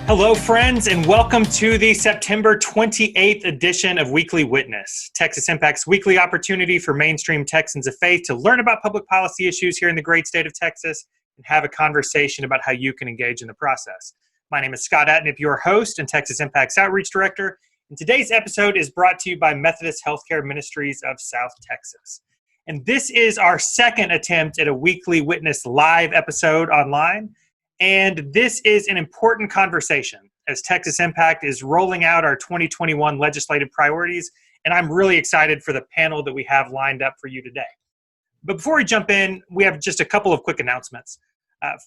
Hello, friends, and welcome to the September 28th edition of Weekly Witness, Texas Impact's weekly opportunity for mainstream Texans of faith to learn about public policy issues here in the great state of Texas and have a conversation about how you can engage in the process. My name is Scott Atnip, your host and Texas Impact's Outreach Director, and today's episode is brought to you by Methodist Healthcare Ministries of South Texas. And this is our second attempt at a Weekly Witness live episode online. And this is an important conversation as Texas Impact is rolling out our 2021 legislative priorities, and I'm really excited for the panel that we have lined up for you today. But before we jump in, we have just a couple of quick announcements.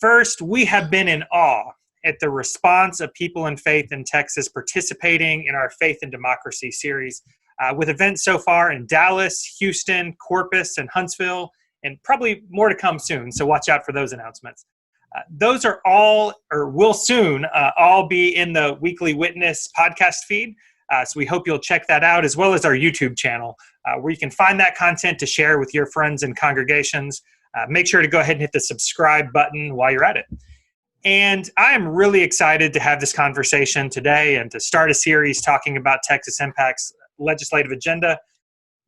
First, we have been in awe at the response of people in faith in Texas participating in our Faith and Democracy series, with events so far in Dallas, Houston, Corpus, and Huntsville, and probably more to come soon, so watch out for those announcements. Those are all, or will soon, all be in the Weekly Witness podcast feed. So we hope you'll check that out, as well as our YouTube channel, where you can find that content to share with your friends and congregations. Make sure to go ahead and hit the subscribe button while you're at it. And I am really excited to have this conversation today and to start a series talking about Texas Impact's legislative agenda.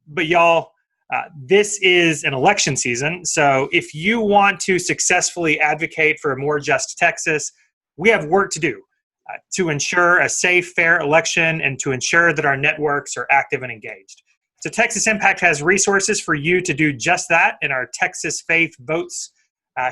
But y'all, this is an election season, so if you want to successfully advocate for a more just Texas, we have work to do to ensure a safe, fair election and to ensure that our networks are active and engaged. So Texas Impact has resources for you to do just that in our Texas Faith Votes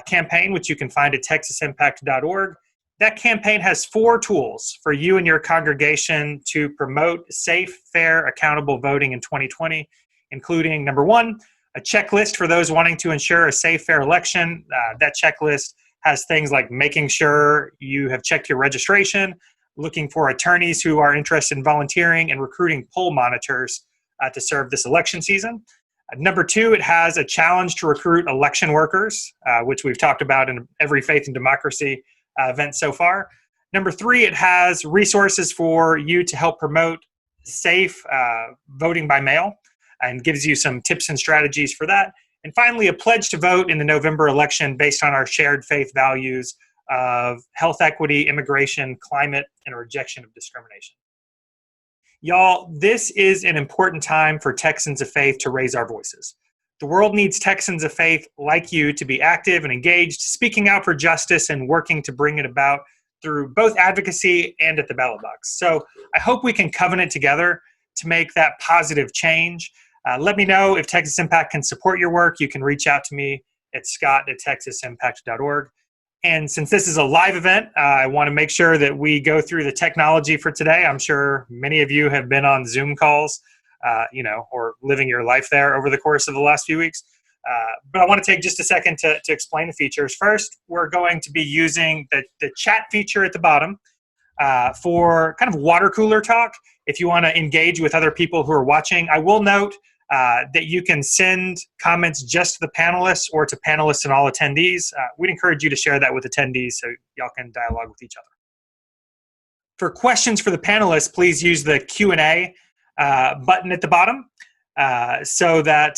campaign, which you can find at texasimpact.org. That campaign has 4 tools for you and your congregation to promote safe, fair, accountable voting in 2020. Including, number 1, a checklist for those wanting to ensure a safe, fair election. That checklist has things like making sure you have checked your registration, looking for attorneys who are interested in volunteering, and recruiting poll monitors to serve this election season. Number 2, it has a challenge to recruit election workers, which we've talked about in every Faith and Democracy event so far. Number 3, it has resources for you to help promote safe voting by mail, and gives you some tips and strategies for that. And finally, a pledge to vote in the November election based on our shared faith values of health equity, immigration, climate, and a rejection of discrimination. Y'all, this is an important time for Texans of faith to raise our voices. The world needs Texans of faith like you to be active and engaged, speaking out for justice and working to bring it about through both advocacy and at the ballot box. So I hope we can covenant together to make that positive change. Let me know if Texas Impact can support your work. You can reach out to me at scott@texasimpact.org. And since this is a live event, I want to make sure that we go through the technology for today. I'm sure many of you have been on Zoom calls, or living your life there over the course of the last few weeks. But I want to take just a second to explain the features. First, we're going to be using the chat feature at the bottom for kind of water cooler talk. If you want to engage with other people who are watching, I will note that you can send comments just to the panelists or to panelists and all attendees. We'd encourage you to share that with attendees so y'all can dialogue with each other. For questions for the panelists, please use the Q&A button at the bottom so that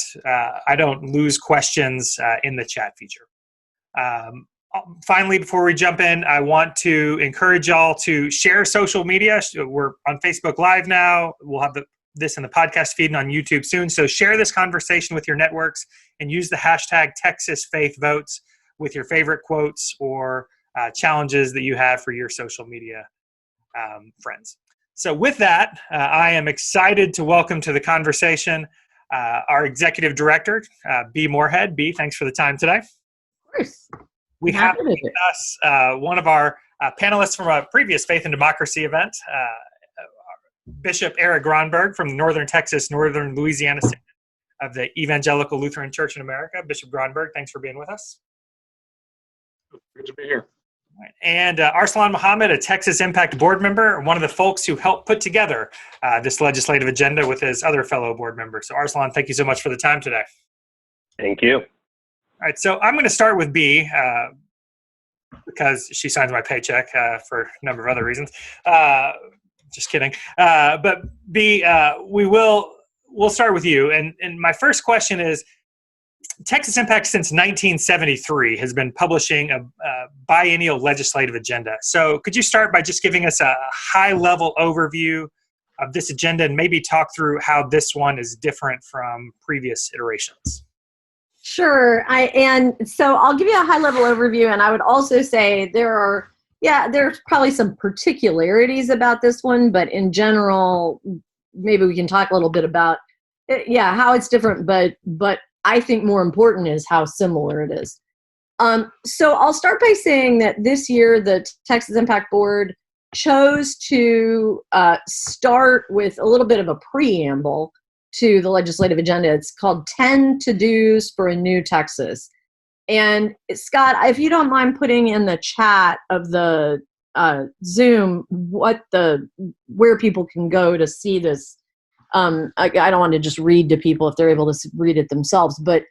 I don't lose questions in the chat feature. Finally, before we jump in, I want to encourage y'all to share social media. We're on Facebook Live now. We'll have this in the podcast feed and on YouTube soon. So share this conversation with your networks and use the hashtag TexasFaithVotes with your favorite quotes or challenges that you have for your social media friends. So with that, I am excited to welcome to the conversation our Executive Director, B. Moorhead. B, thanks for the time today. Of course. We have with us one of our panelists from a previous Faith and Democracy event, Bishop Erik Gronberg from Northern Texas, Northern Louisiana Synod of the Evangelical Lutheran Church in America. Bishop Gronberg, thanks for being with us. Good to be here. And Arsalan Muhammad, a Texas Impact board member, one of the folks who helped put together this legislative agenda with his other fellow board members. So Arsalan, thank you so much for the time today. Thank you. All right, so I'm going to start with B because she signs my paycheck for a number of other reasons. Just kidding. But B, we'll start with you. And my first question is, Texas Impact since 1973 has been publishing a biennial legislative agenda. So could you start by just giving us a high-level overview of this agenda and maybe talk through how this one is different from previous iterations? Sure. So I'll give you a high-level overview, and I would also say there's probably some particularities about this one, but in general, maybe we can talk a little bit about how it's different, but I think more important is how similar it is. So I'll start by saying that this year the Texas Impact Board chose to start with a little bit of a preamble to the legislative agenda. It's called 10 To-Dos for a New Texas. And Scott, if you don't mind putting in the chat of the Zoom where people can go to see this. I don't want to just read to people if they're able to read it themselves, but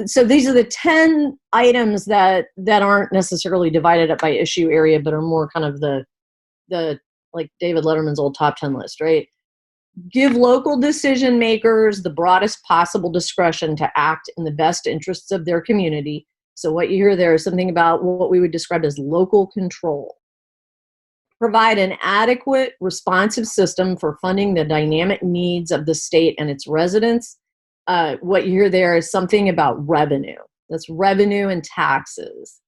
so these are the 10 items that aren't necessarily divided up by issue area, but are more kind of the like David Letterman's old top 10 list, right? Give local decision makers the broadest possible discretion to act in the best interests of their community. So what you hear there is something about what we would describe as local control. Provide an adequate, responsive system for funding the dynamic needs of the state and its residents. What you hear there is something about revenue. That's revenue and taxes.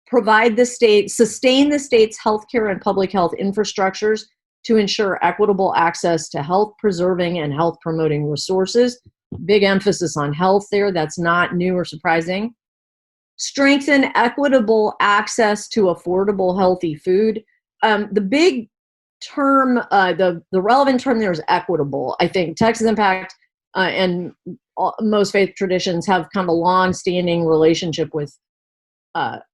Sustain the state's healthcare and public health infrastructures to ensure equitable access to health-preserving and health-promoting resources. Big emphasis on health there. That's not new or surprising. Strengthen equitable access to affordable, healthy food. The big term, the relevant term there is equitable. I think Texas Impact and most faith traditions have kind of a long-standing relationship with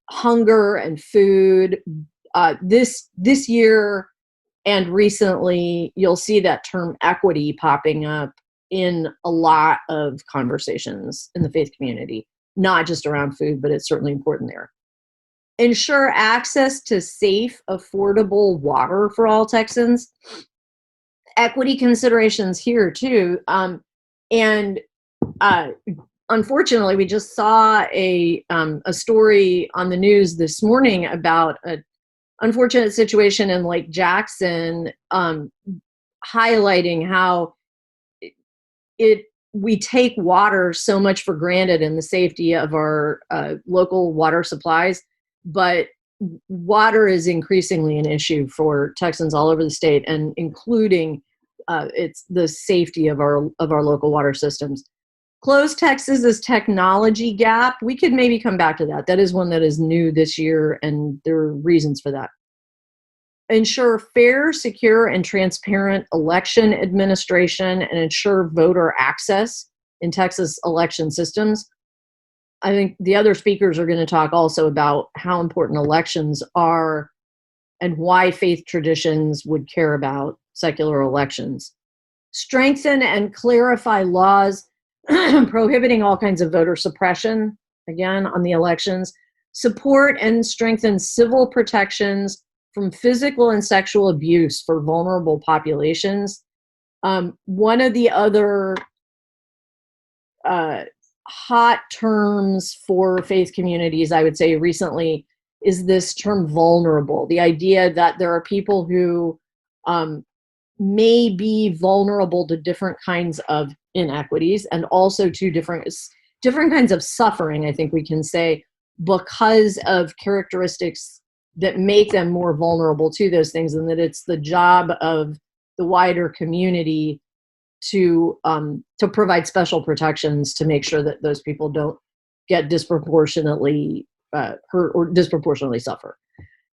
hunger and food. This year and recently, you'll see that term equity popping up in a lot of conversations in the faith community, not just around food, but it's certainly important there. Ensure access to safe, affordable water for all Texans. Equity considerations here too. Unfortunately, we just saw a story on the news this morning about an unfortunate situation in Lake Jackson, highlighting how we take water so much for granted and the safety of our local water supplies, but water is increasingly an issue for Texans all over the state, and including it's the safety of our local water systems. Close Texas's technology gap. We could maybe come back to that. That is one that is new this year, and there are reasons for that. Ensure fair, secure, and transparent election administration, and ensure voter access in Texas election systems. I think the other speakers are going to talk also about how important elections are and why faith traditions would care about secular elections. Strengthen and clarify laws prohibiting all kinds of voter suppression, again, on the elections. Support and strengthen civil protections from physical and sexual abuse for vulnerable populations. One of the other hot terms for faith communities, I would say recently, is this term vulnerable. The idea that there are people who may be vulnerable to different kinds of inequities and also to different kinds of suffering, I think we can say, because of characteristics that make them more vulnerable to those things, and that it's the job of the wider community to provide special protections to make sure that those people don't get disproportionately hurt or disproportionately suffer.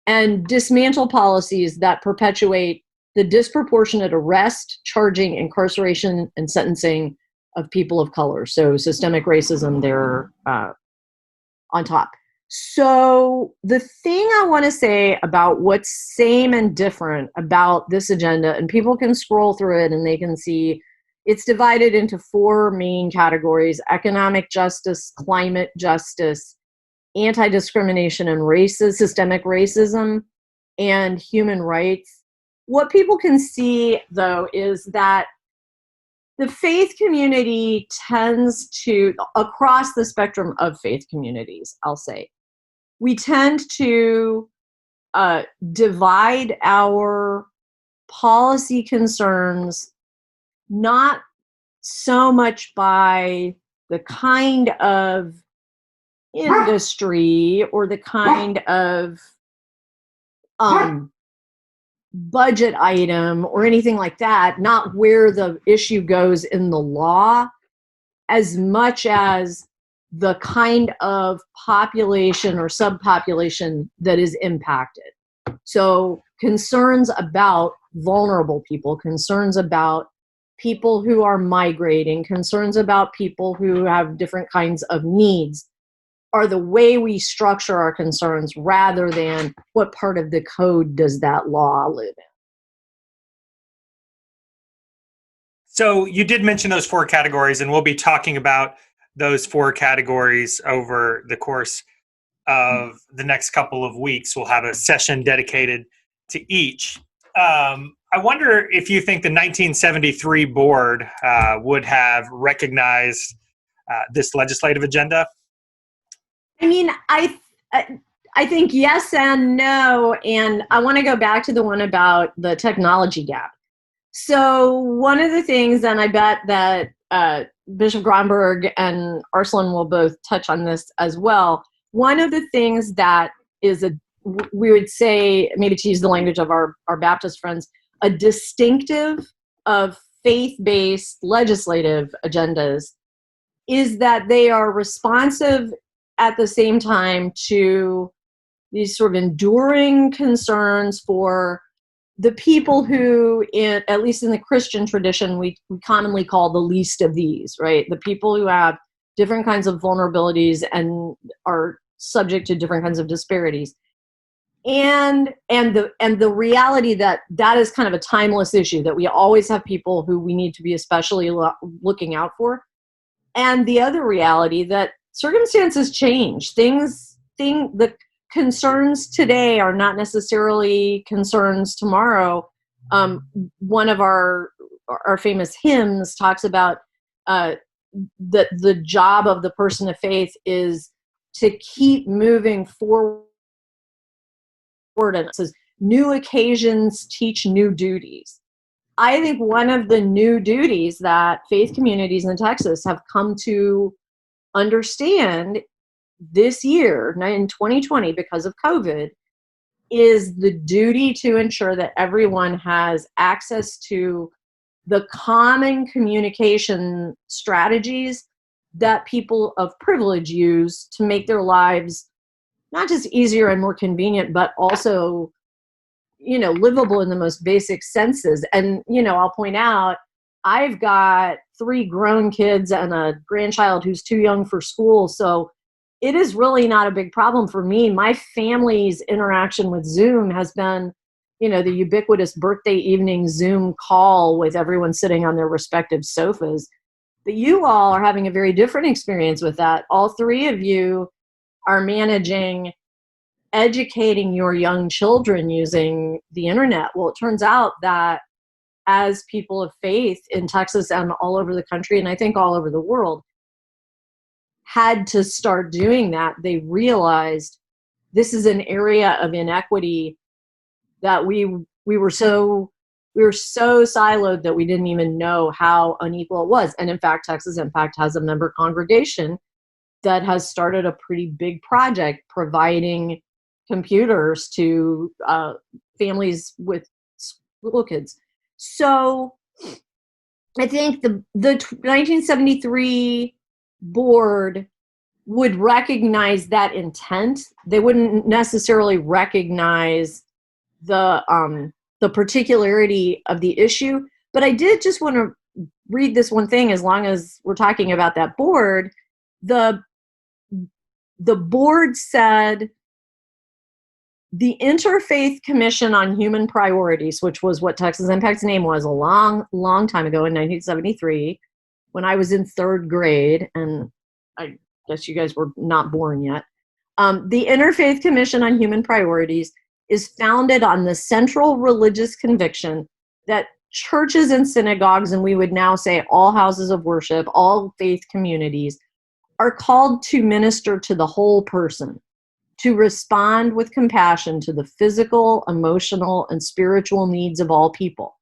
And dismantle policies that perpetuate the disproportionate arrest, charging, incarceration, and sentencing of people of color. So systemic racism there on top. So the thing I want to say about what's same and different about this agenda, and people can scroll through it and they can see it's divided into 4 main categories: economic justice, climate justice, anti-discrimination and systemic racism, and human rights. What people can see, though, is that the faith community tends to, across the spectrum of faith communities, I'll say, we tend to divide our policy concerns not so much by the kind of industry or the kind of budget item or anything like that, not where the issue goes in the law, as much as the kind of population or subpopulation that is impacted. So concerns about vulnerable people, concerns about people who are migrating, concerns about people who have different kinds of needs are the way we structure our concerns rather than what part of the code does that law live in. So you did mention those 4 categories, and we'll be talking about those 4 categories over the course of the next couple of weeks. We'll have a session dedicated to each. I wonder if you think the 1973 board would have recognized this legislative agenda? I mean, I think yes and no, and I want to go back to the one about the technology gap. So one of the things, and I bet that Bishop Gronberg and Arsalan will both touch on this as well, one of the things that is we would say, maybe to use the language of our Baptist friends, a distinctive of faith-based legislative agendas is that they are responsive at the same time to these sort of enduring concerns for the people who, at least in the Christian tradition, we commonly call the least of these, right? The people who have different kinds of vulnerabilities and are subject to different kinds of disparities. And the reality that is kind of a timeless issue, that we always have people who we need to be especially looking out for. And the other reality that circumstances change. The concerns today are not necessarily concerns tomorrow. One of our famous hymns talks about that the job of the person of faith is to keep moving forward. And it says, new occasions teach new duties. I think one of the new duties that faith communities in Texas have come to understand this year, in 2020, because of COVID, is the duty to ensure that everyone has access to the common communication strategies that people of privilege use to make their lives not just easier and more convenient, but also, livable in the most basic senses. And, I'll point out, I've got 3 grown kids and a grandchild who's too young for school. So it is really not a big problem for me. My family's interaction with Zoom has been, the ubiquitous birthday evening Zoom call with everyone sitting on their respective sofas. But you all are having a very different experience with that. All 3 of you are managing educating your young children using the internet. Well, it turns out that as people of faith in Texas and all over the country, and I think all over the world, had to start doing that, they realized this is an area of inequity that we were so siloed that we didn't even know how unequal it was. And in fact, Texas Impact has a member congregation that has started a pretty big project providing computers to families with little kids. So I think the 1973 board would recognize that intent. They wouldn't necessarily recognize the particularity of the issue. But I did just want to read this one thing, as long as we're talking about that board. The board said the Interfaith Commission on Human Priorities, which was what Texas Impact's name was a long, long time ago in 1973, when I was in 3rd grade, and I guess you guys were not born yet. The Interfaith Commission on Human Priorities is founded on the central religious conviction that churches and synagogues, and we would now say all houses of worship, all faith communities, are called to minister to the whole person, to respond with compassion to the physical, emotional, and spiritual needs of all people.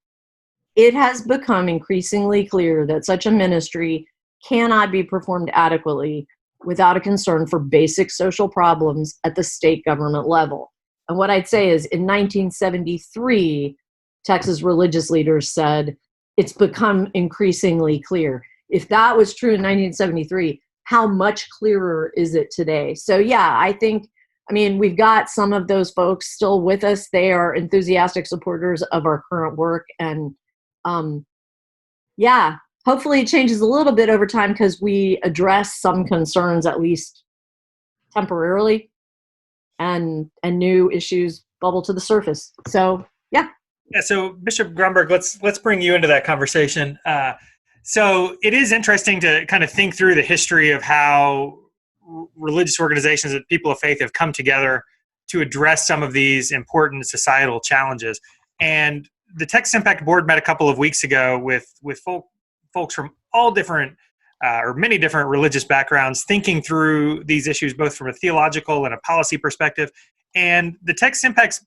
It has become increasingly clear that such a ministry cannot be performed adequately without a concern for basic social problems at the state government level. And what I'd say is in 1973, Texas religious leaders said, it's become increasingly clear. If that was true in 1973, how much clearer is it today? So yeah, I mean, we've got some of those folks still with us. They are enthusiastic supporters of our current work. And yeah, hopefully it changes a little bit over time because we address some concerns, at least temporarily, and new issues bubble to the surface. So yeah. Yeah. So Bishop Gronberg, let's bring you into that conversation. So it is interesting to kind of think through the history of how religious organizations and people of faith have come together to address some of these important societal challenges. And the Texas Impact Board met a couple of weeks ago with folks from all different or many different religious backgrounds, thinking through these issues both from a theological and a policy perspective. And the Texas Impact's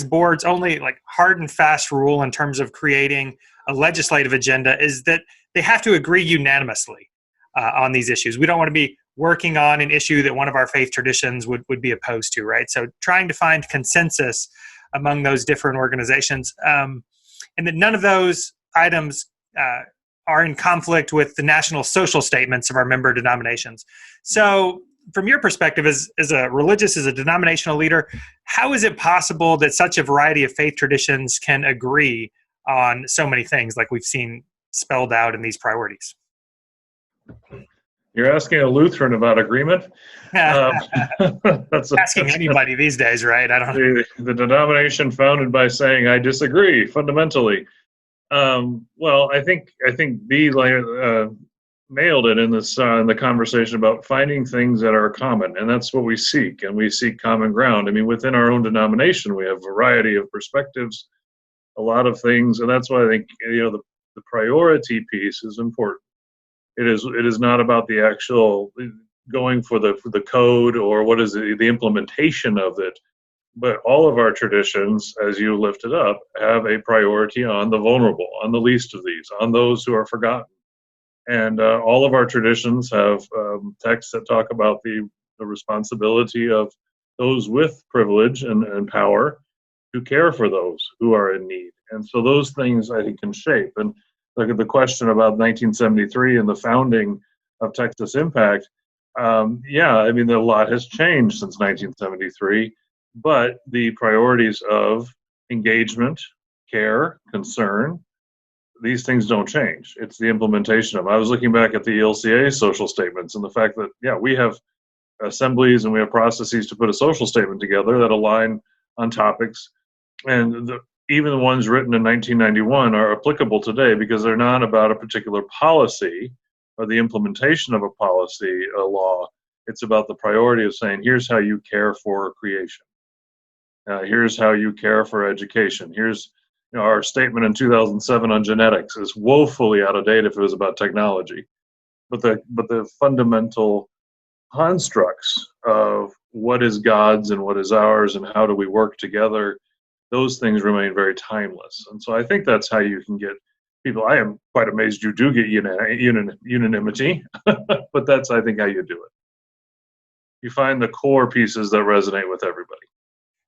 board's only like hard and fast rule in terms of creating a legislative agenda is that they have to agree unanimously on these issues. We don't want to be working on an issue that one of our faith traditions would be opposed to, right? So trying to find consensus among those different organizations, and that none of those items are in conflict with the national social statements of our member denominations. So from your perspective as a denominational leader, how is it possible that such a variety of faith traditions can agree on so many things like we've seen spelled out in these priorities? You're asking a Lutheran about agreement? That's asking anybody these days, right? I don't know. The denomination founded by saying, I disagree fundamentally. Well, I think B nailed it in this in the conversation about finding things that are common, and that's what we seek, and we seek common ground. I mean, within our own denomination, we have a variety of perspectives, a lot of things, and that's why I think the priority piece is important. It is not about the actual going for the code or what is the implementation of it, but all of our traditions, as you lifted up, have a priority on the vulnerable, on the least of these, on those who are forgotten. And all of our traditions have texts that talk about the responsibility of those with privilege and power to care for those who are in need. And so those things, I think, can shape. And look at the question about 1973 and the founding of Texas Impact. Yeah, I mean, a lot has changed since 1973, but the priorities of engagement, care, concern, these things don't change. It's the implementation of them. I was looking back at the ELCA social statements and the fact that, yeah, we have assemblies and we have processes to put a social statement together that align on topics. And even the ones written in 1991 are applicable today because they're not about a particular policy or the implementation of a policy, a law. It's about the priority of saying, here's how you care for creation. Here's how you care for education. Here's our statement in 2007 on genetics is woefully out of date if it was about technology. But the fundamental constructs of what is God's and what is ours and how do we work together, those things remain very timeless. And so I think that's how you can get people. I am quite amazed you do get unanimity, but that's, I think, how you do it. You find the core pieces that resonate with everybody.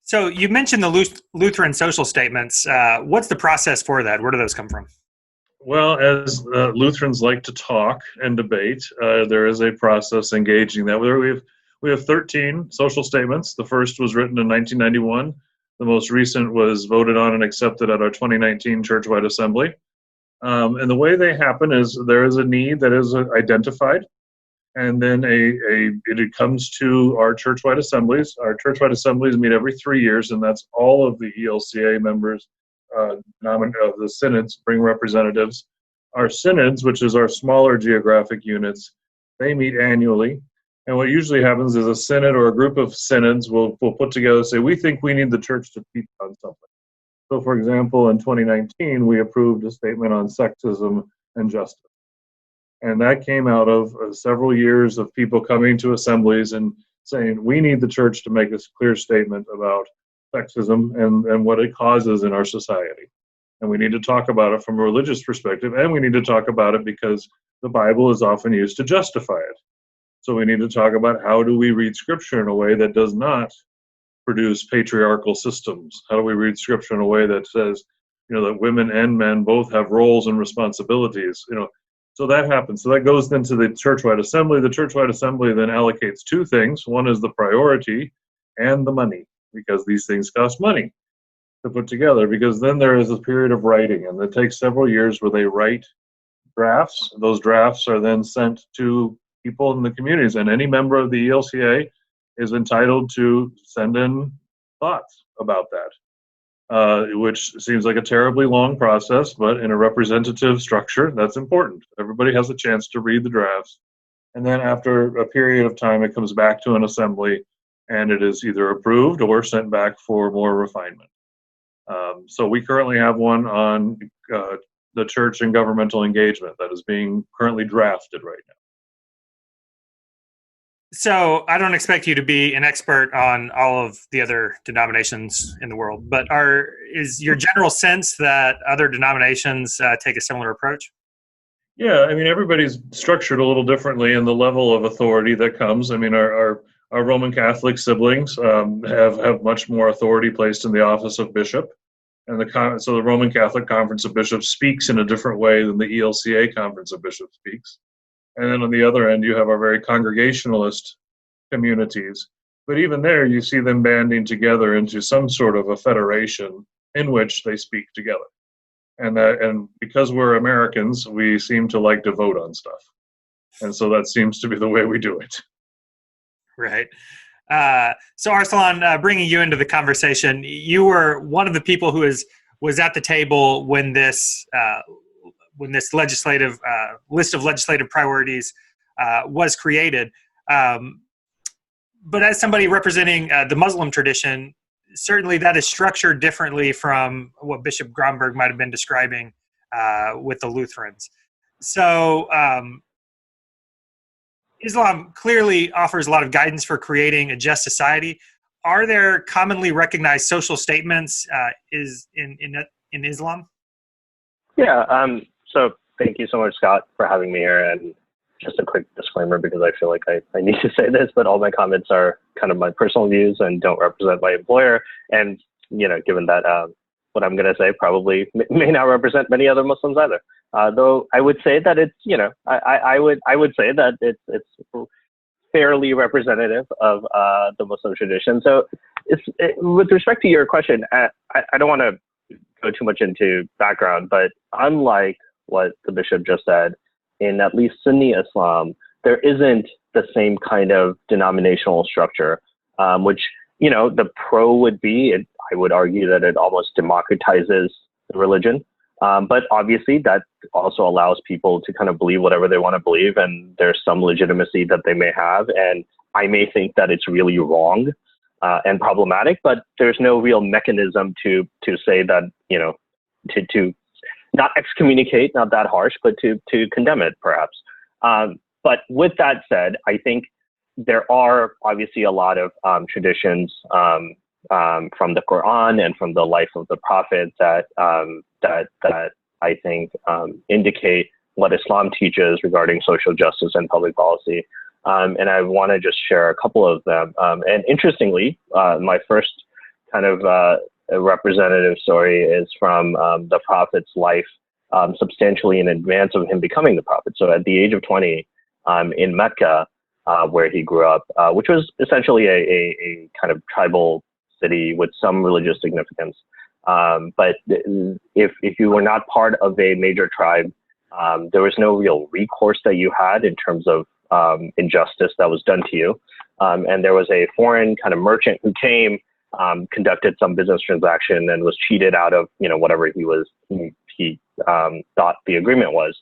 So you mentioned the Lutheran social statements. What's the process for that? Where do those come from? Well, as Lutherans like to talk and debate, there is a process engaging that. We have 13 social statements. The first was written in 1991. The most recent was voted on and accepted at our 2019 Churchwide Assembly. And the way they happen is there is a need that is identified, and then it comes to our churchwide assemblies. Our churchwide assemblies meet every 3 years, and that's all of the ELCA members of the synods bring representatives. Our synods, which is our smaller geographic units, they meet annually. And what usually happens is a synod or a group of synods will put together and say, we think we need the church to teach on something. So, for example, in 2019, we approved a statement on sexism and justice. And that came out of several years of people coming to assemblies and saying, we need the church to make this clear statement about sexism and what it causes in our society. And we need to talk about it from a religious perspective, and we need to talk about it because the Bible is often used to justify it. So we need to talk about how do we read Scripture in a way that does not produce patriarchal systems? How do we read Scripture in a way that says, that women and men both have roles and responsibilities? So that happens. So that goes into the churchwide assembly. The churchwide assembly then allocates two things. One is the priority and the money, because these things cost money to put together, because then there is a period of writing, and it takes several years where they write drafts. Those drafts are then sent to people in the communities, and any member of the ELCA is entitled to send in thoughts about that, which seems like a terribly long process, but in a representative structure, that's important. Everybody has a chance to read the drafts, and then after a period of time, it comes back to an assembly, and it is either approved or sent back for more refinement. So we currently have one on the church and governmental engagement that is being currently drafted right now. So I don't expect you to be an expert on all of the other denominations in the world, but is your general sense that other denominations take a similar approach? Yeah, everybody's structured a little differently in the level of authority that comes. Our Roman Catholic siblings have much more authority placed in the office of bishop, and so the Roman Catholic Conference of Bishops speaks in a different way than the ELCA Conference of Bishops speaks. And then on the other end, you have our very congregationalist communities. But even there, you see them banding together into some sort of a federation in which they speak together. And because we're Americans, we seem to like to vote on stuff. And so that seems to be the way we do it. Right. So Arsalan, bringing you into the conversation, you were one of the people who was at the table when this legislative list of legislative priorities was created. But as somebody representing the Muslim tradition, certainly that is structured differently from what Bishop Gronberg might have been describing with the Lutherans. So Islam clearly offers a lot of guidance for creating a just society. Are there commonly recognized social statements in Islam? Yeah. So thank you so much, Scott, for having me here. And just a quick disclaimer, because I feel like I need to say this, but all my comments are kind of my personal views and don't represent my employer. And, given that what I'm going to say probably may not represent many other Muslims either. Though I would say that it's, I would say that it's fairly representative of the Muslim tradition. So with respect to your question, I don't want to go too much into background, but unlike what the bishop just said, in at least Sunni Islam, there isn't the same kind of denominational structure, which, the pro would be, I would argue that it almost democratizes the religion. But obviously that also allows people to kind of believe whatever they want to believe, and there's some legitimacy that they may have. And I may think that it's really wrong and problematic, but there's no real mechanism to say that, to not excommunicate, not that harsh, but to condemn it perhaps. But with that said, I think there are obviously a lot of traditions from the Quran and from the life of the Prophet that I think indicate what Islam teaches regarding social justice and public policy. And I want to just share a couple of them. And interestingly, my first kind of representative story is from the Prophet's life, substantially in advance of him becoming the Prophet. So at the age of 20, in Mecca, where he grew up, which was essentially a kind of tribal city with some religious significance. But if you were not part of a major tribe, there was no real recourse that you had in terms of injustice that was done to you. And there was a foreign kind of merchant who came, conducted some business transaction and was cheated out of, whatever he thought the agreement was.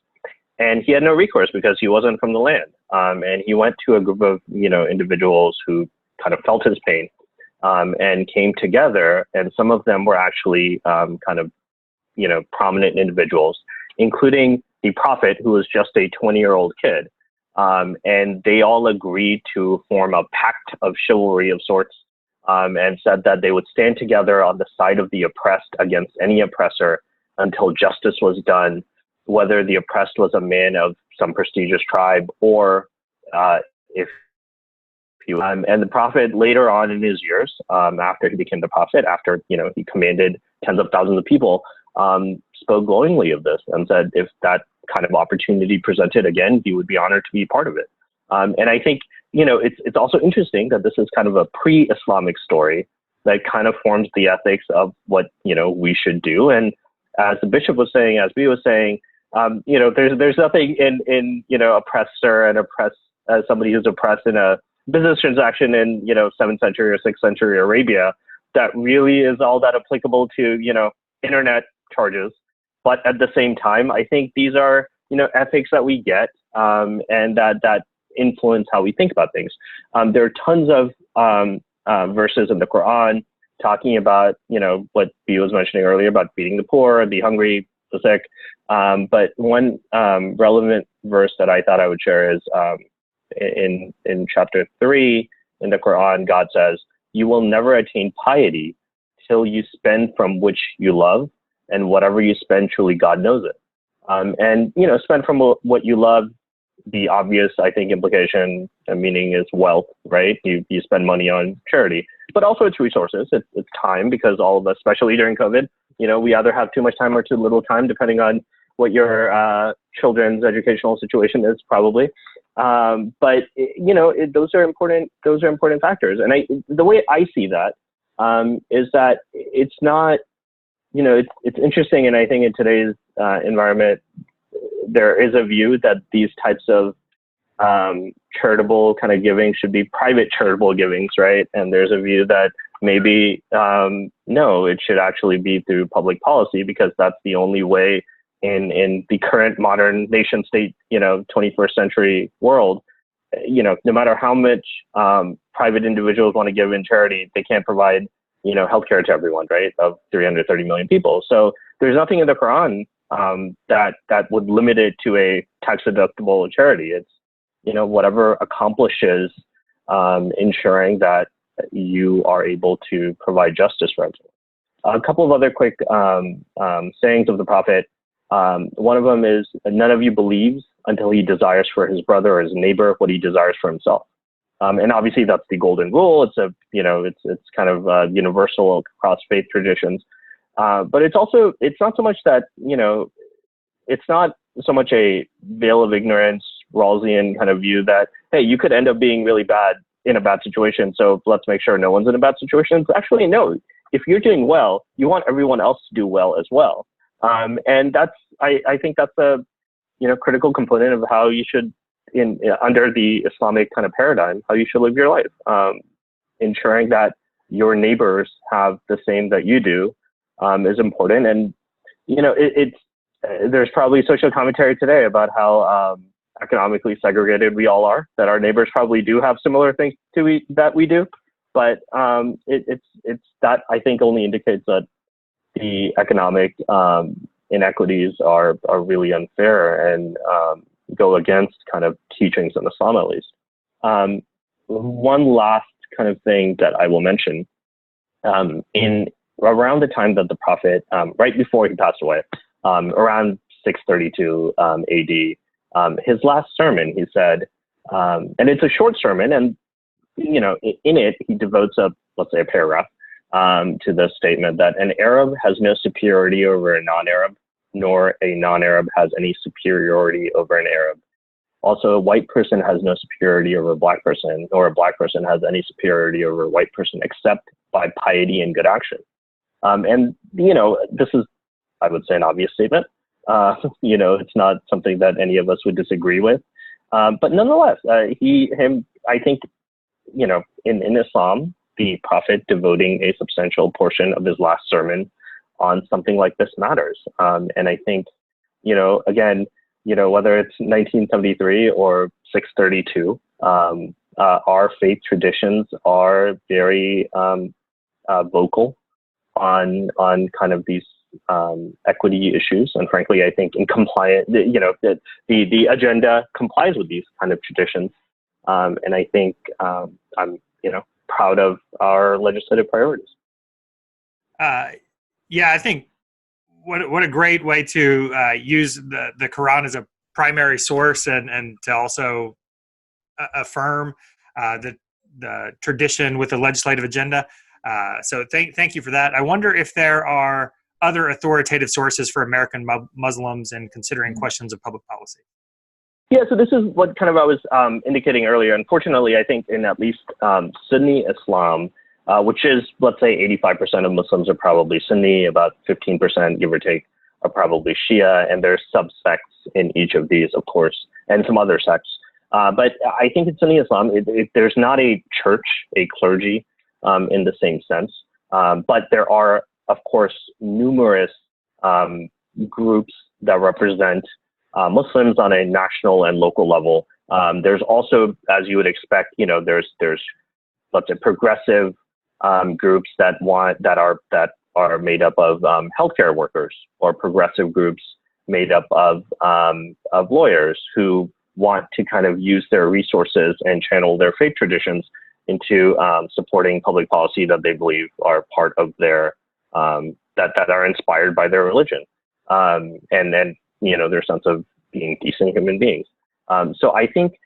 And he had no recourse because he wasn't from the land. And he went to a group of, individuals who kind of felt his pain. and came together. And some of them were actually kind of, prominent individuals, including the prophet, who was just a 20-year-old kid. And they all agreed to form a pact of chivalry of sorts, and said that they would stand together on the side of the oppressed against any oppressor until justice was done, whether the oppressed was a man of some prestigious tribe or if he was. And the prophet later on in his years, after he became the prophet, after he commanded tens of thousands of people, spoke glowingly of this and said if that kind of opportunity presented again, he would be honored to be part of it. And I think, it's also interesting that this is kind of a pre-Islamic story that kind of forms the ethics of what, we should do. And as the bishop was saying, as B was saying, there's nothing in oppressor and as somebody who's oppressed in a business transaction in, 7th century or 6th century Arabia that really is all that applicable to, internet charges. But at the same time, I think these are, ethics that we get, and that influence how we think about things. There are tons of verses in the Quran talking about, what B was mentioning earlier about feeding the poor, the hungry, the sick. But one relevant verse that I thought I would share is in chapter 3 in the Quran, God says, "You will never attain piety till you spend from which you love, and whatever you spend, truly God knows it." And spend from what you love. The obvious, I think, implication and meaning is wealth, right? You spend money on charity, but also it's resources, it's time, because all of us, especially during COVID, we either have too much time or too little time, depending on what your children's educational situation is, probably. But those are important factors. And the way I see that is that it's not, it's interesting. And I think in today's environment, there is a view that these types of charitable kind of giving should be private charitable givings, right? And there's a view that maybe no, it should actually be through public policy, because that's the only way in the current modern nation state, 21st century world. No matter how much private individuals want to give in charity, they can't provide healthcare to everyone, right? Of 330 million people. So there's nothing in the Quran that would limit it to a tax deductible charity. It's whatever accomplishes ensuring that you are able to provide justice for everyone. A couple of other quick sayings of the prophet. One of them is, "None of you believes until he desires for his brother or his neighbor what he desires for himself." And obviously that's the golden rule. It's it's kind of universal across faith traditions. But it's not so much that, it's not so much a veil of ignorance, Rawlsian kind of view that, hey, you could end up being really bad in a bad situation, so let's make sure no one's in a bad situation. But actually, no, if you're doing well, you want everyone else to do well as well. And I think that's a, critical component of how you should, under the Islamic kind of paradigm, how you should live your life. Ensuring that your neighbors have the same that you do is important. And, there's probably social commentary today about how economically segregated we all are, that our neighbors probably do have similar things that we do. But it's that, I think, only indicates that the economic inequities are really unfair and go against kind of teachings in Islam, at least. One last kind of thing that I will mention, in around the time that the prophet, right before he passed away, around 632 AD, his last sermon, he said, and it's a short sermon, and in it he devotes let's say a paragraph to the statement that an Arab has no superiority over a non-Arab, nor a non-Arab has any superiority over an Arab. Also, a white person has no superiority over a black person, nor a black person has any superiority over a white person, except by piety and good action. And this is, I would say, an obvious statement. It's not something that any of us would disagree with. But nonetheless, I think, in Islam, the prophet devoting a substantial portion of his last sermon on something like this matters. And I think, again, whether it's 1973 or 632, our faith traditions are very vocal on kind of these equity issues, and frankly, I think in compliant, the agenda complies with these kind of traditions, and I think I'm proud of our legislative priorities. Yeah, I think what a great way to use the Quran as a primary source and to also affirm the tradition with the legislative agenda. So thank you for that. I wonder if there are other authoritative sources for American Muslims in considering questions of public policy. Yeah, so this is what kind of I was indicating earlier. Unfortunately, I think in at least Sunni Islam, which is, let's say, 85% of Muslims are probably Sunni, about 15%, give or take, are probably Shia, and there's subsects in each of these, of course, and some other sects. But I think in Sunni Islam, there's not a church, a clergy in the same sense, but there are, of course, numerous groups that represent Muslims on a national and local level. There's also, as you would expect, there's let's say progressive groups that are made up of healthcare workers, or progressive groups made up of lawyers who want to kind of use their resources and channel their faith traditions into supporting public policy that they believe are part of their that are inspired by their religion, and then their sense of being decent human beings. So I think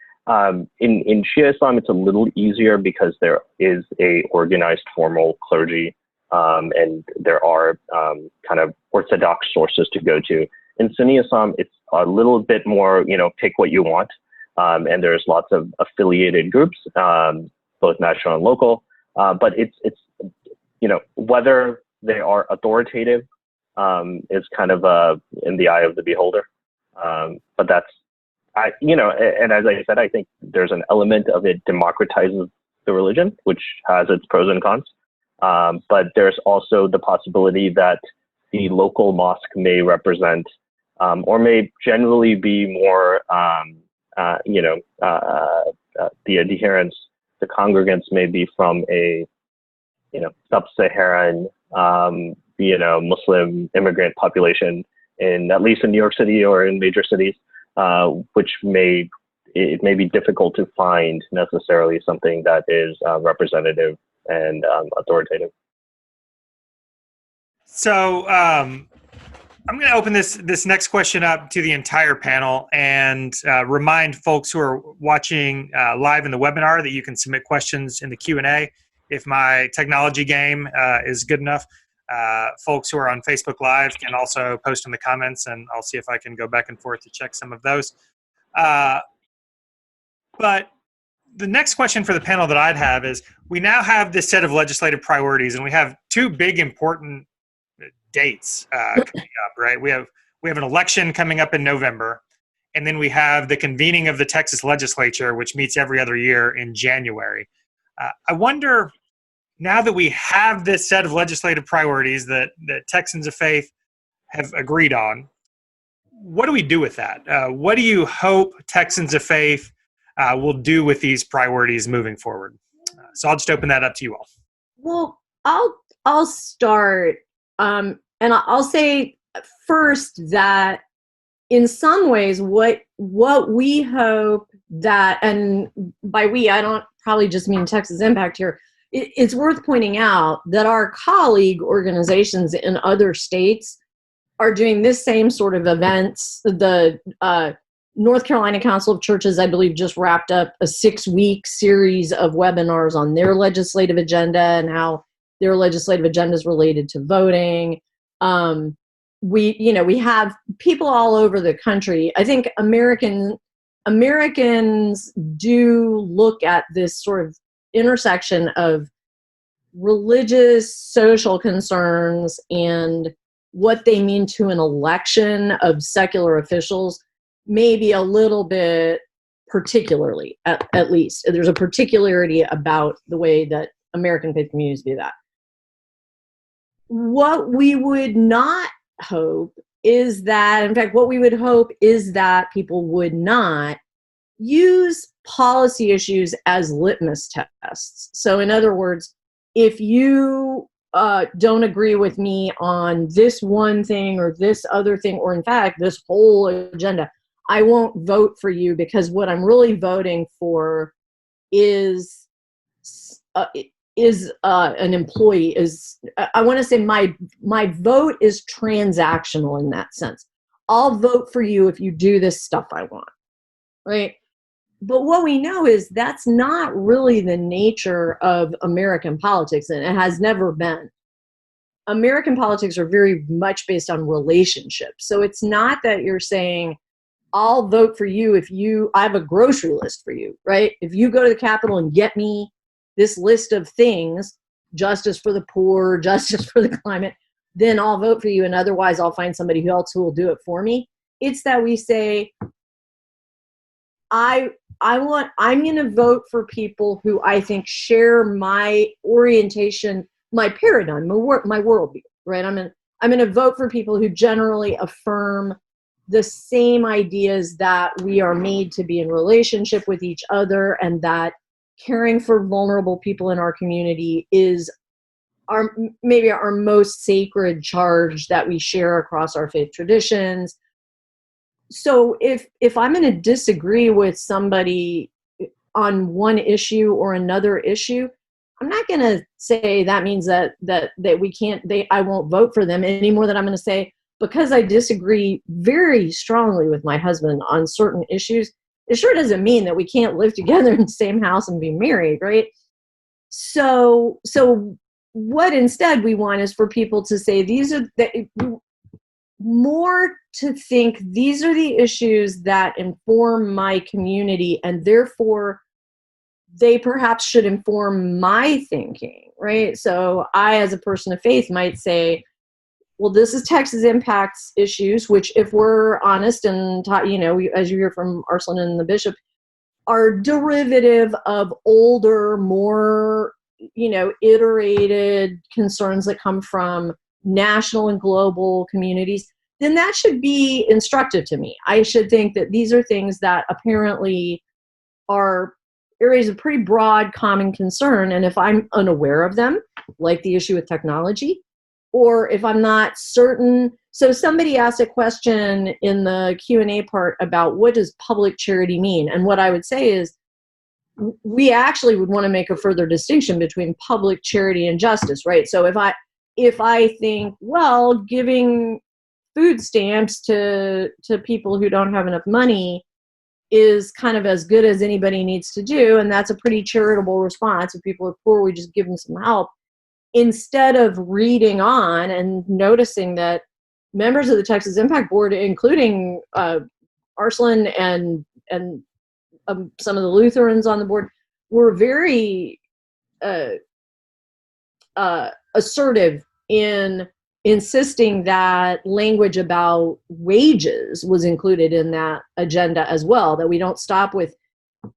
in Shia Islam it's a little easier because there is a organized formal clergy, and there are kind of orthodox sources to go to. In Sunni Islam, it's a little bit more, pick what you want, and there's lots of affiliated groups, both national and local. But it's whether they are authoritative is kind of in the eye of the beholder. But that's, and as I said, I think there's an element of it democratizes the religion, which has its pros and cons. But there's also the possibility that the local mosque may represent, or may generally be more, the adherents, the congregants may be from a, sub-Saharan, Muslim immigrant population at least in New York City or in major cities, which may be difficult to find necessarily something that is representative and authoritative. So I'm going to open this next question up to the entire panel and remind folks who are watching live in the webinar that you can submit questions in the Q&A. If my technology game is good enough, folks who are on Facebook Live can also post in the comments, and I'll see if I can go back and forth to check some of those. But the next question for the panel that I'd have is, we now have this set of legislative priorities, and we have two big important dates coming up, right? We have an election coming up in November, and then we have the convening of the Texas legislature, which meets every other year in January. I wonder, now that we have this set of legislative priorities that Texans of Faith have agreed on, what do we do with that? What do you hope Texans of Faith will do with these priorities moving forward? So I'll just open that up to you all. Well, I'll start, and I'll say first that in some ways, what we hope that, and by we, I don't probably just mean Texas Impact here, it's worth pointing out that our colleague organizations in other states are doing this same sort of events. The North Carolina Council of Churches, I believe, just wrapped up a 6-week series of webinars on their legislative agenda and how their legislative agenda is related to voting. We have people all over the country. I think Americans do look at this sort of intersection of religious, social concerns and what they mean to an election of secular officials, maybe a little bit particularly, at least. There's a particularity about the way that American faith communities do that. What we would not hope is that, in fact, what we would hope is that people would not use policy issues as litmus tests. So in other words, if you don't agree with me on this one thing or this other thing, or in fact, this whole agenda, I won't vote for you, because what I'm really voting for is an employee. I want to say my vote is transactional in that sense. I'll vote for you if you do this stuff I want, right? But what we know is that's not really the nature of American politics, and it has never been. American politics are very much based on relationships. So it's not that you're saying, I'll vote for you if I have a grocery list for you, right? If you go to the Capitol and get me this list of things, justice for the poor, justice for the climate, then I'll vote for you, and otherwise I'll find somebody else who will do it for me. It's that we say, I'm going to vote for people who I think share my orientation, my paradigm, my worldview, right? I'm going to vote for people who generally affirm the same ideas that we are made to be in relationship with each other, and that caring for vulnerable people in our community is maybe our most sacred charge that we share across our faith traditions. So if I'm going to disagree with somebody on one issue or another issue, I'm not going to say that means that we can't, I won't vote for them any more than I'm going to say, because I disagree very strongly with my husband on certain issues, it sure doesn't mean that we can't live together in the same house and be married, right? So what instead we want is for people to say, more to think these are the issues that inform my community, and therefore they perhaps should inform my thinking, right? So I, as a person of faith, might say, well, this is Texas impacts issues, which, if we're honest and taught, as you hear from Arsalan and the bishop, are derivative of older, more, iterated concerns that come from national and global communities, then that should be instructive to me. I should think that these are things that apparently are areas of pretty broad common concern. And if I'm unaware of them, like the issue with technology, or if I'm not certain. So somebody asked a question in the Q&A part about what does public charity mean? And what I would say is, we actually would want to make a further distinction between public charity and justice, right? So if I think, well, giving food stamps to people who don't have enough money is kind of as good as anybody needs to do, and that's a pretty charitable response. If people are poor, we just give them some help. Instead of reading on and noticing that members of the Texas Impact Board, including Arsalan and some of the Lutherans on the board, were very assertive in insisting that language about wages was included in that agenda as well, that we don't stop with,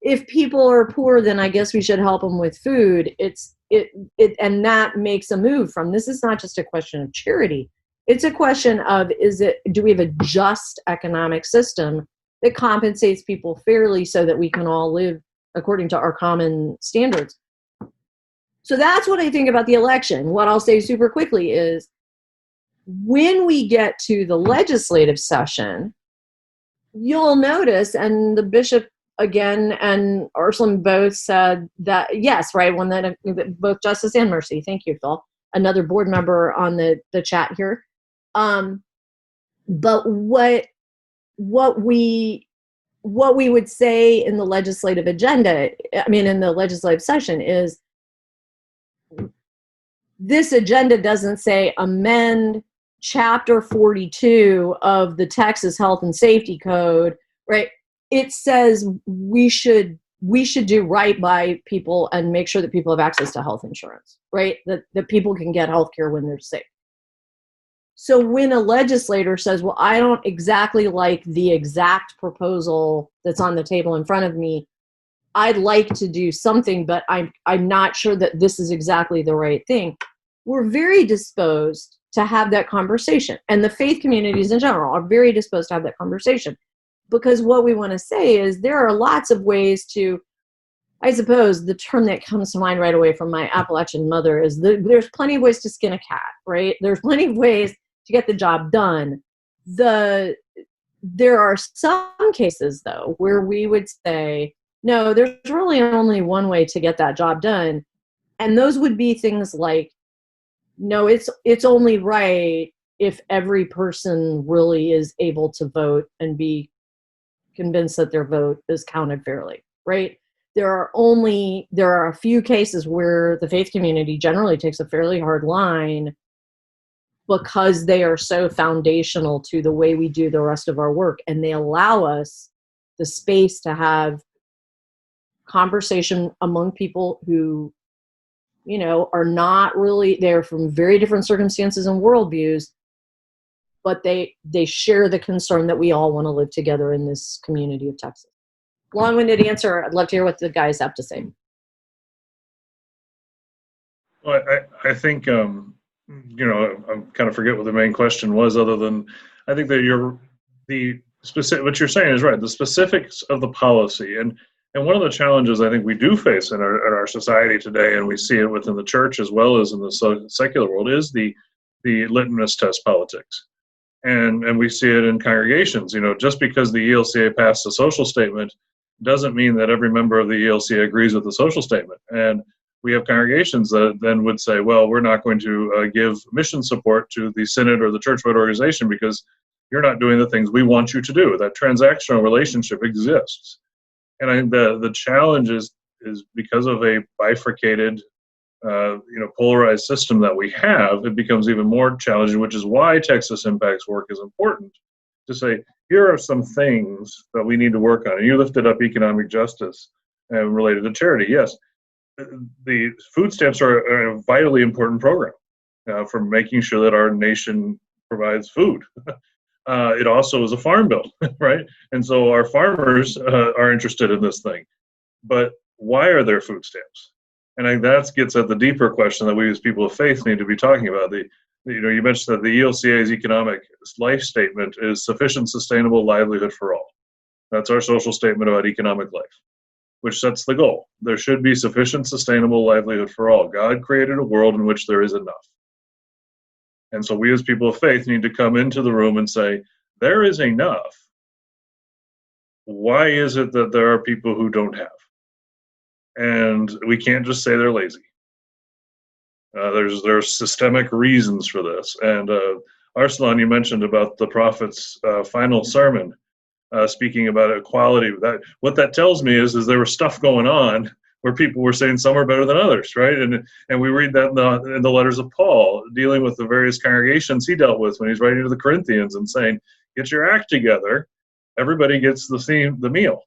if people are poor, then I guess we should help them with food. And that makes a move from, this is not just a question of charity. It's a question of, do we have a just economic system that compensates people fairly so that we can all live according to our common standards? So that's what I think about the election. What I'll say super quickly is, when we get to the legislative session, you'll notice, and the bishop again and Arsalan both said that, yes, right, when that both justice and mercy. Thank you, Phil, another board member on the chat here. But what we would say in the legislative agenda, in the legislative session, is this agenda doesn't say amend Chapter 42 of the Texas Health and Safety Code, right? It says we should do right by people and make sure that people have access to health insurance, right? That people can get health care when they're sick. So when a legislator says, well, I don't exactly like the exact proposal that's on the table in front of me, I'd like to do something, but I'm not sure that this is exactly the right thing, we're very disposed to have that conversation. And the faith communities in general are very disposed to have that conversation. because what we want to say is there are lots of ways to, I suppose the term that comes to mind right away from my Appalachian mother is there's plenty of ways to skin a cat, right? There's plenty of ways to get the job done. There are some cases, though, where we would say, no, there's really only one way to get that job done. And those would be things like, no, it's only right if every person really is able to vote and be convinced that their vote is counted fairly, right? There are a few cases where the faith community generally takes a fairly hard line because they are so foundational to the way we do the rest of our work, and they allow us the space to have conversation among people who, are not really, they're from very different circumstances and worldviews, but they share the concern that we all want to live together in this community of Texas. Long-winded answer. I'd love to hear what the guys have to say. Well, I think, I kind of forget what the main question was, other than I think that what you're saying is right. The specifics of the policy, and one of the challenges I think we do face in our society today, and we see it within the church as well as in the secular world, is the litmus test politics. And we see it in congregations. Just because the ELCA passed a social statement doesn't mean that every member of the ELCA agrees with the social statement. And we have congregations that then would say, well, we're not going to give mission support to the synod or the church-wide organization because you're not doing the things we want you to do. That transactional relationship exists. And I think the challenge is because of a bifurcated, polarized system that we have, it becomes even more challenging, which is why Texas Impact's work is important, to say, here are some things that we need to work on. And you lifted up economic justice related to charity. Yes, the food stamps are a vitally important program for making sure that our nation provides food. It also is a farm bill, right? And so our farmers are interested in this thing. But why are there food stamps? And I think that gets at the deeper question that we as people of faith need to be talking about. You mentioned that the ELCA's economic life statement is sufficient, sustainable livelihood for all. That's our social statement about economic life, which sets the goal. There should be sufficient, sustainable livelihood for all. God created a world in which there is enough. And so we as people of faith need to come into the room and say, there is enough. Why is it that there are people who don't have? And we can't just say they're lazy. There's systemic reasons for this. And Arsalan, you mentioned about the prophet's final sermon, speaking about equality. What that tells me is there was stuff going on where people were saying some are better than others, right? And we read that in the letters of Paul, dealing with the various congregations he dealt with when he's writing to the Corinthians and saying, get your act together. Everybody gets the meal.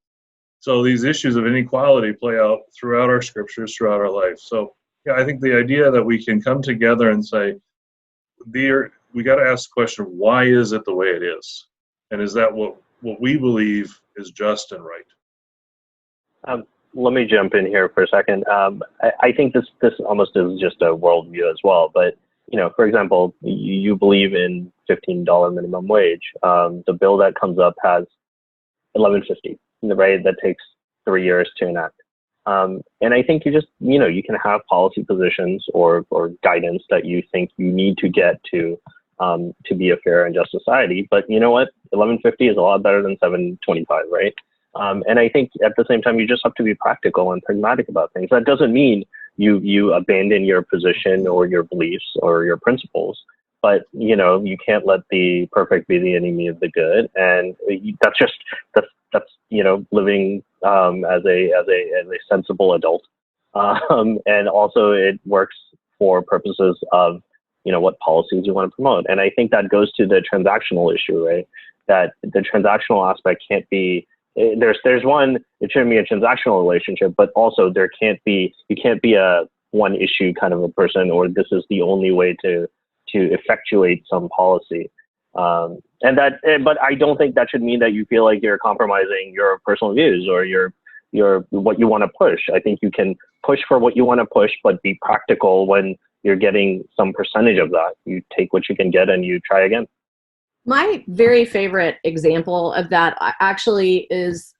So these issues of inequality play out throughout our scriptures, throughout our life. So yeah, I think the idea that we can come together and say, we got to ask the question, why is it the way it is? And is that what we believe is just and right? Let me jump in here for a second. I think this almost is just a worldview as well. But, for example, you believe in $15 minimum wage. The bill that comes up has $11.50, right? That takes 3 years to enact. And I think you can have policy positions or guidance that you think you need to get to be a fair and just society. But you know what? $11.50 is a lot better than $7.25, right? And I think at the same time, you just have to be practical and pragmatic about things. That doesn't mean you abandon your position or your beliefs or your principles, but you can't let the perfect be the enemy of the good. And that's living as a sensible adult. And also it works for purposes of what policies you want to promote. And I think that goes to the transactional issue, right? That the transactional aspect can't be. There's one, it shouldn't be a transactional relationship, but also you can't be a one issue kind of a person, or this is the only way to effectuate some policy. But I don't think that should mean that you feel like you're compromising your personal views or your what you want to push. I think you can push for what you want to push, but be practical when you're getting some percentage of that. You take what you can get and you try again. My very favorite example of that actually is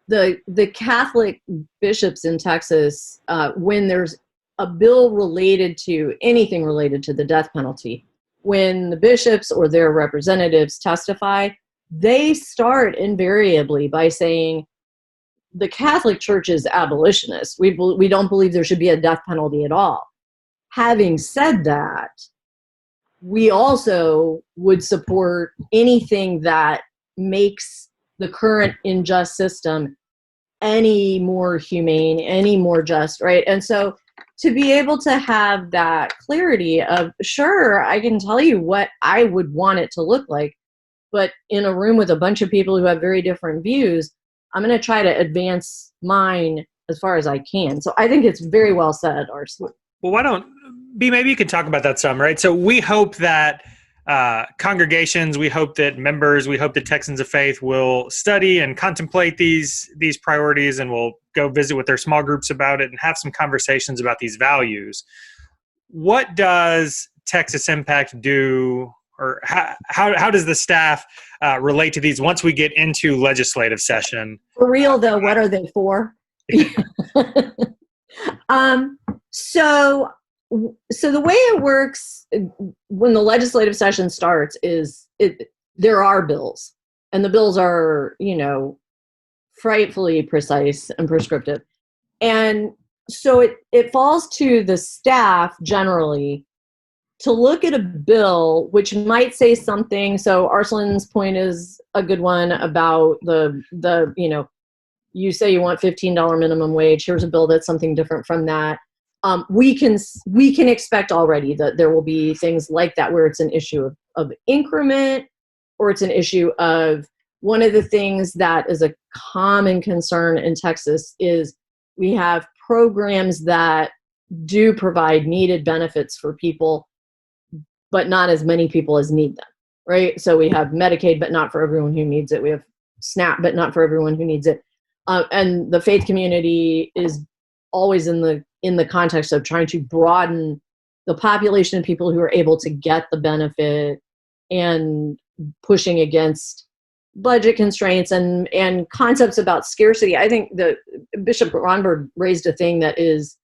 the Catholic bishops in Texas, when there's a bill related to anything related to the death penalty, when the bishops or their representatives testify, they start invariably by saying, the Catholic Church is abolitionist. We don't believe there should be a death penalty at all. Having said that, we also would support anything that makes the current unjust system any more humane, any more just, right? And so to be able to have that clarity of, sure, I can tell you what I would want it to look like, but in a room with a bunch of people who have very different views, I'm going to try to advance mine as far as I can. So I think it's very well said, Arsalan. Well, why don't, B, maybe you could talk about that some, right? So we hope that congregations, we hope that members, we hope that Texans of Faith will study and contemplate these priorities, and will go visit with their small groups about it and have some conversations about these values. What does Texas Impact do, or how does the staff relate to these once we get into legislative session? For real though, what are they for? So the way it works when the legislative session starts is there are bills, and the bills are, frightfully precise and prescriptive. And so it falls to the staff generally to look at a bill which might say something. So Arsalan's point is a good one about the you say you want $15 minimum wage. Here's a bill that's something different from that. We can expect already that there will be things like that where it's an issue of increment, or it's an issue of, one of the things that is a common concern in Texas is we have programs that do provide needed benefits for people, but not as many people as need them, right? So we have Medicaid, but not for everyone who needs it. We have SNAP, but not for everyone who needs it. And the faith community is always in the context of trying to broaden the population of people who are able to get the benefit, and pushing against budget constraints and concepts about scarcity. I think the Bishop Gronberg raised a thing that is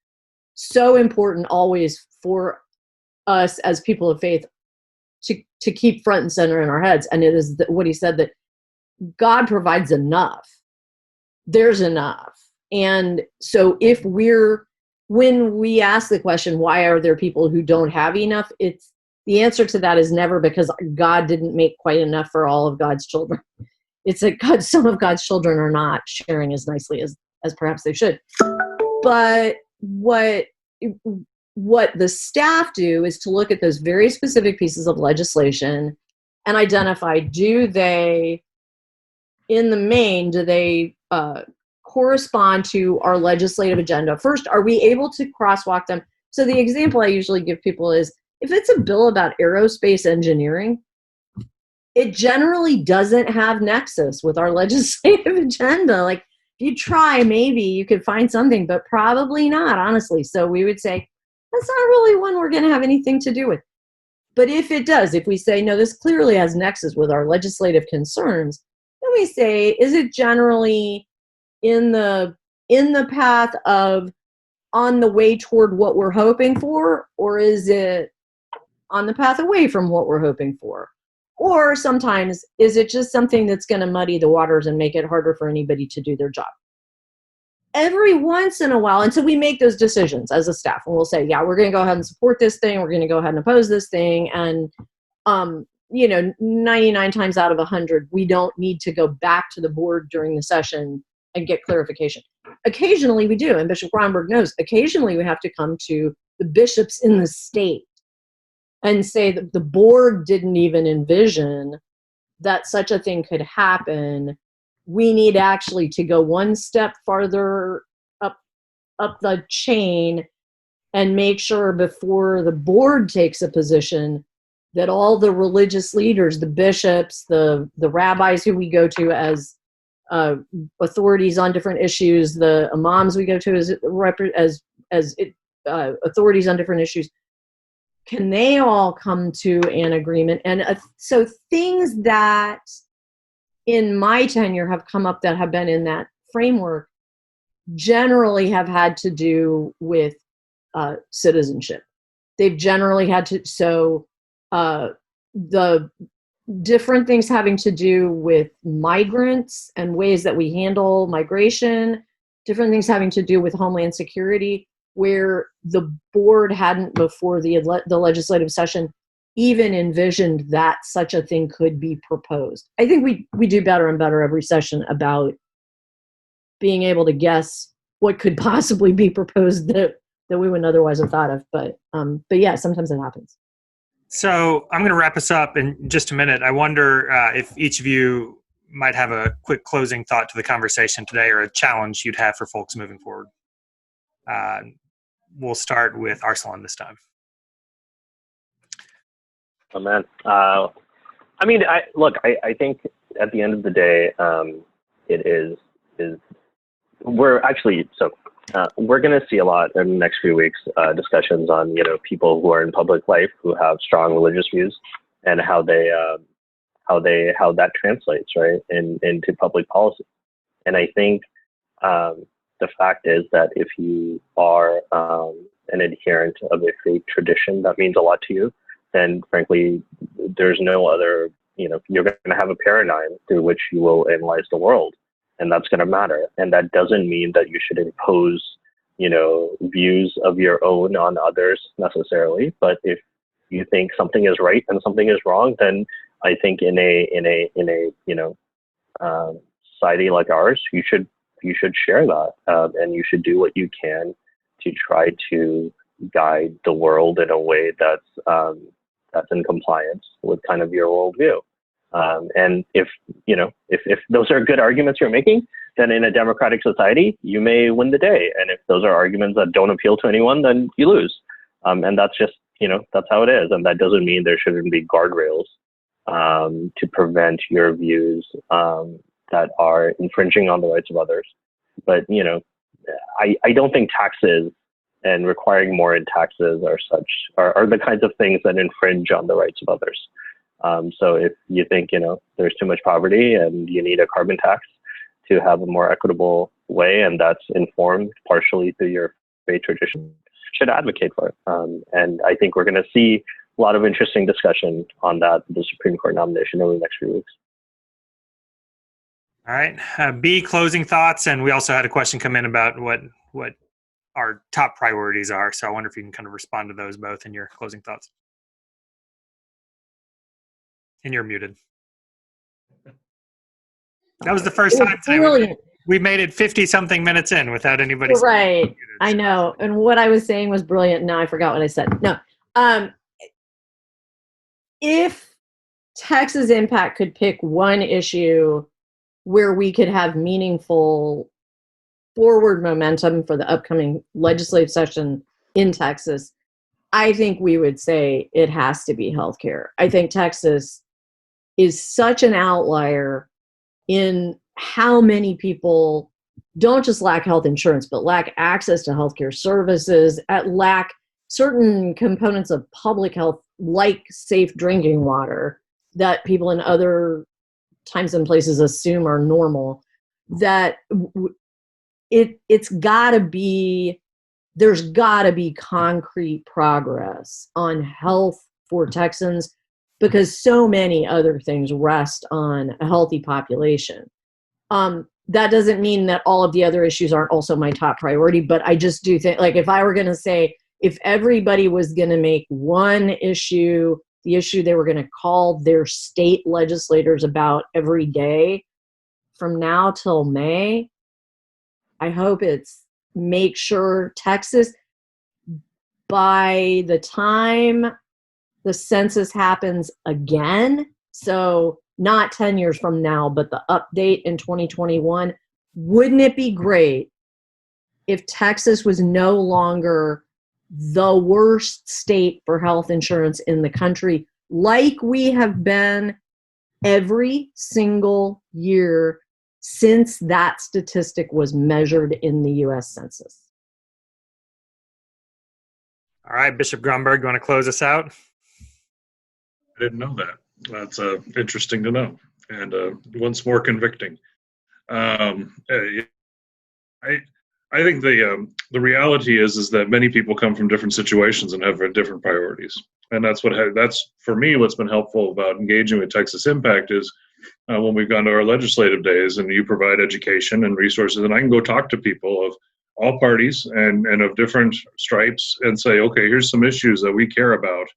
so important always for us as people of faith to keep front and center in our heads. And it is what he said, that God provides enough. There's enough. And so when we ask the question, why are there people who don't have enough? The answer to that is never because God didn't make quite enough for all of God's children. It's that some of God's children are not sharing as nicely as perhaps they should. But what the staff do is to look at those very specific pieces of legislation and identify, do they correspond to our legislative agenda? First, are we able to crosswalk them? So the example I usually give people is, if it's a bill about aerospace engineering, it generally doesn't have nexus with our legislative agenda. Like, if you try, maybe you could find something, but probably not, honestly. So we would say, that's not really one we're going to have anything to do with. But if it does, if we say, no, this clearly has nexus with our legislative concerns, then we say, is it generally in the path of on the way toward what we're hoping for, or is it on the path away from what we're hoping for? Or sometimes, is it just something that's going to muddy the waters and make it harder for anybody to do their job? Every once in a while, and so we make those decisions as a staff, and we'll say, yeah, we're going to go ahead and support this thing, we're going to go ahead and oppose this thing, and 99 times out of 100, we don't need to go back to the board during the session and get clarification. Occasionally we do, and Bishop Gronberg knows, occasionally we have to come to the bishops in the state and say that the board didn't even envision that such a thing could happen. We need actually to go one step farther up the chain and make sure before the board takes a position that all the religious leaders, the bishops, the rabbis who we go to as authorities on different issues, the imams we go to as authorities on different issues, can they all come to an agreement? And so things that in my tenure have come up that have been in that framework generally have had to do with citizenship. They've generally had to, so the different things having to do with migrants and ways that we handle migration, different things having to do with Homeland Security, where the board hadn't before the legislative session even envisioned that such a thing could be proposed. I think we do better and better every session about being able to guess what could possibly be proposed that we wouldn't otherwise have thought of. But yeah, sometimes it happens. So I'm going to wrap us up in just a minute. I wonder if each of you might have a quick closing thought to the conversation today, or a challenge you'd have for folks moving forward. We'll start with Arsalan this time. Oh man. I mean, I think at the end of the day, we're going to see a lot in the next few weeks, discussions on, people who are in public life who have strong religious views and how that translates, right, into public policy. And I think the fact is that if you are an adherent of a faith tradition that means a lot to you, then frankly, there's no other, you're going to have a paradigm through which you will analyze the world, and that's going to matter. And that doesn't mean that you should impose, views of your own on others necessarily. But if you think something is right and something is wrong, then I think in a society like ours, you should share that, and you should do what you can to try to guide the world in a way that's in compliance with kind of your worldview. And if those are good arguments you're making, then in a democratic society, you may win the day. And if those are arguments that don't appeal to anyone, then you lose. And that's just, that's how it is. And that doesn't mean there shouldn't be guardrails to prevent your views that are infringing on the rights of others. But, I don't think taxes and requiring more in taxes are the kinds of things that infringe on the rights of others. So if you think, there's too much poverty and you need a carbon tax to have a more equitable way, and that's informed partially through your faith tradition, should advocate for it. And I think we're going to see a lot of interesting discussion on that, the Supreme Court nomination, over the next few weeks. All right. B, closing thoughts. And we also had a question come in about what our top priorities are. So I wonder if you can kind of respond to those both in your closing thoughts. And you're muted. That was the first time today we made it 50-something minutes in without anybody. Right. Muted, so. I know. And what I was saying was brilliant. Now I forgot what I said. No. If Texas Impact could pick one issue where we could have meaningful forward momentum for the upcoming legislative session in Texas, I think we would say it has to be healthcare. I think Texas is such an outlier in how many people don't just lack health insurance, but lack access to healthcare services, lack certain components of public health, like safe drinking water, that people in other times and places assume are normal. That it's got to be, there's got to be concrete progress on health for Texans, because so many other things rest on a healthy population. That doesn't mean that all of the other issues aren't also my top priority, but I just do think, like, if I were going to say, if everybody was going to make one issue the issue they were going to call their state legislators about every day from now till May, I hope it's make sure Texas, by the time the census happens again, so not 10 years from now, but the update in 2021, wouldn't it be great if Texas was no longer the worst state for health insurance in the country, like we have been every single year since that statistic was measured in the U.S. Census? All right, Bishop Gronberg, you want to close us out? I didn't know that. That's interesting to know, and once more convicting. I I think the reality is that many people come from different situations and have different priorities, and that's for me what's been helpful about engaging with Texas Impact is when we've gone to our legislative days and you provide education and resources, and I can go talk to people of all parties and of different stripes and say, okay, here's some issues that we care about.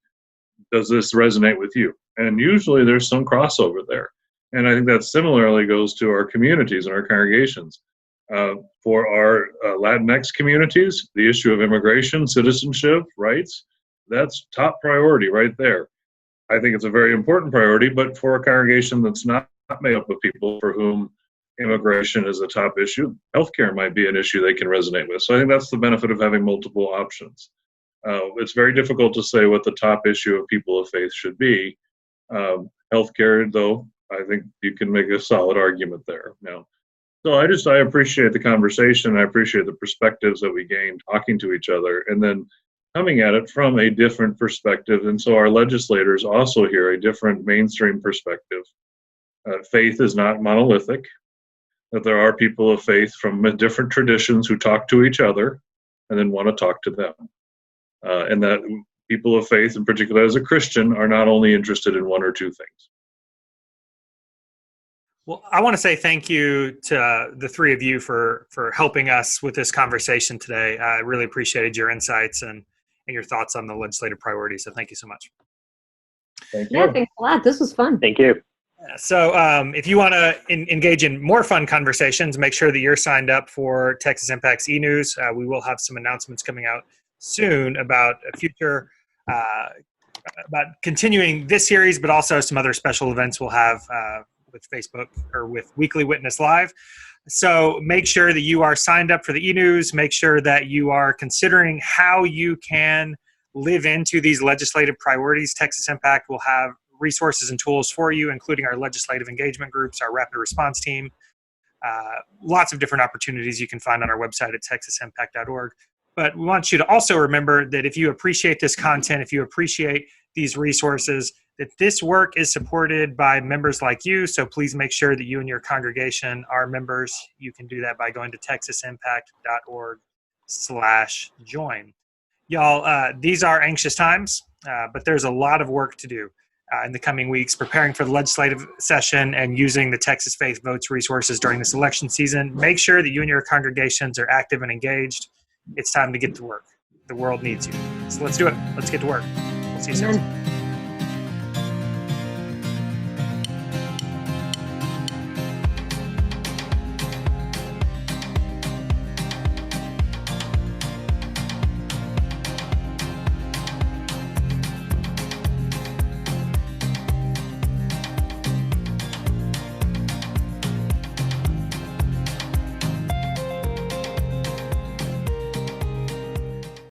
Does this resonate with you? And usually there's some crossover there. And I think that similarly goes to our communities and our congregations. For our Latinx communities, the issue of immigration, citizenship, rights, that's top priority right there. I think it's a very important priority, but for a congregation that's not made up of people for whom immigration is a top issue, healthcare might be an issue they can resonate with. So I think that's the benefit of having multiple options. It's very difficult to say what the top issue of people of faith should be. Healthcare, though, I think you can make a solid argument there. Now, so I appreciate the conversation. I appreciate the perspectives that we gained talking to each other and then coming at it from a different perspective. And so our legislators also hear a different mainstream perspective. Faith is not monolithic, that there are people of faith from different traditions who talk to each other and then want to talk to them. And that people of faith, in particular as a Christian, are not only interested in one or two things. Well, I want to say thank you to the three of you for helping us with this conversation today. I really appreciated your insights and your thoughts on the legislative priorities. So thank you so much. Thank you. Yeah, thanks a lot. This was fun. Thank you. So if you want to engage in more fun conversations, make sure that you're signed up for Texas Impact's e-news. We will have some announcements coming out soon about a future, about continuing this series, but also some other special events we'll have with Facebook or with Weekly Witness Live. So make sure that you are signed up for the e-news. Make sure that you are considering how you can live into these legislative priorities. Texas Impact will have resources and tools for you, including our legislative engagement groups, our rapid response team, lots of different opportunities you can find on our website at texasimpact.org. But we want you to also remember that if you appreciate this content, if you appreciate these resources, that this work is supported by members like you. So please make sure that you and your congregation are members. You can do that by going to texasimpact.org/join. Y'all, these are anxious times, but there's a lot of work to do in the coming weeks, preparing for the legislative session and using the Texas Faith Votes resources during this election season. Make sure that you and your congregations are active and engaged. It's time to get to work. The world needs you. So let's do it. Let's get to work. We'll see you soon.